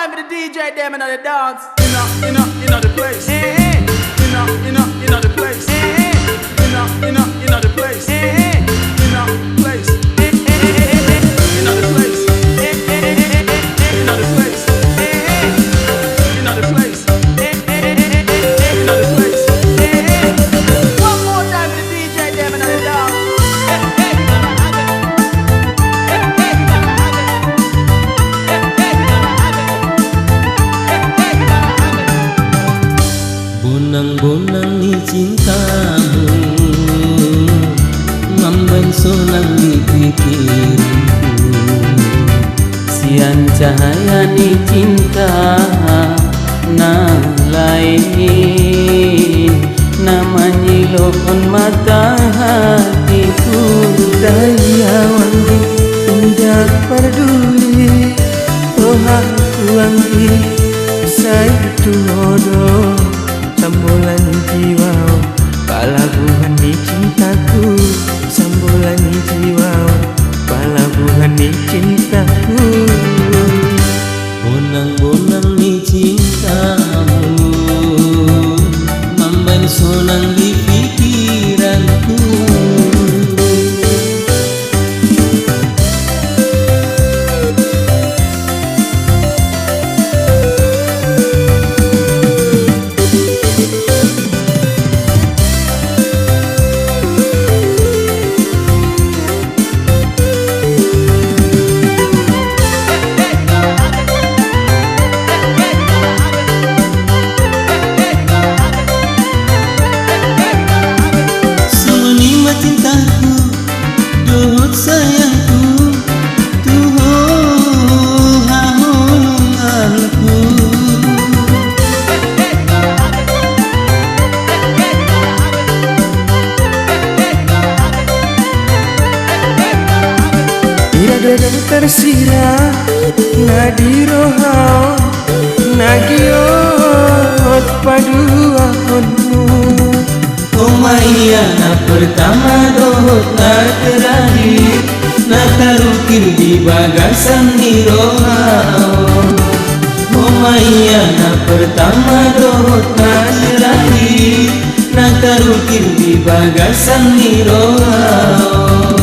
time with the DJ them in the dance. In the place. In the place. In the place. In the place. Bonang-bonang ni cintamu membensunang di pikiranku. Sian cahaya ni cinta na lain, namanya lohon mata hatiku. Daya wangi indah peduli, Tuhan wangi saitu hodo. Sambulan jiwa, palabuhan di cintaku. Sambulan jiwa, palabuhan di cintaku. Bonang-bonang ni cintamu membensunang di pikiranku. Sayangku, Tuhan haulunganku. Irada tersirat nadi rohau nagiot paduanmu. Oh Maya, na pertama dohot na terakhir, na tarukir di bagasan ni rohau. Oh Maya, na pertama dohot na terakhir, na tarukir di bagasan ni rohau.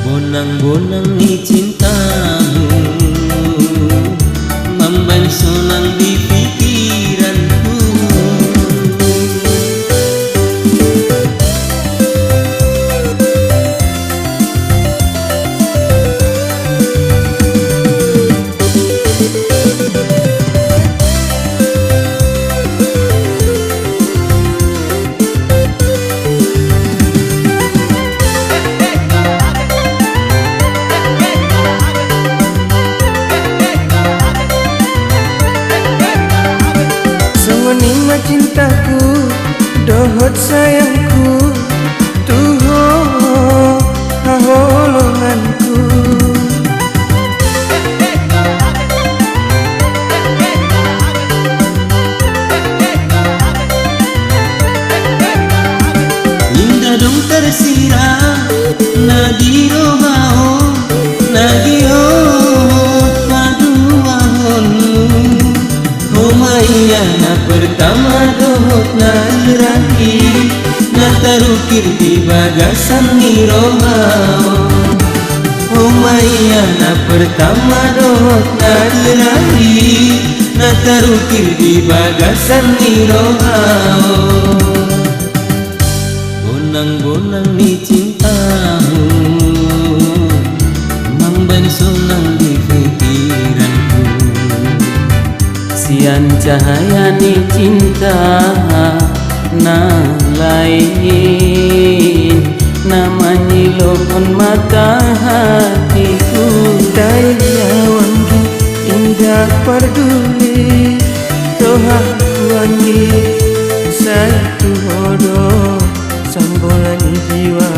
Bonang-bonang ni cintamu membensunang di pikiranku. Nikmat cintaku, dohot sayangku, Tuhan haulunganku. Indah dong tersirat nadi rohau, nagiot paduanmu. Oh Maya, na pertama dohot na terakhir, na tarukir di bagasan ni rohau. Oh Maya, na pertama dohot na terakhir, na tarukir di bagasan ni rohau. Bonang-bonang ni cintamu membensunang di pikiranku. Sian cahaya ni cinta na lain, namanya lohon mata hatiku. Daya wangi indah peduli, Tuhan wangi saitu hodo. Sambulan jiwa,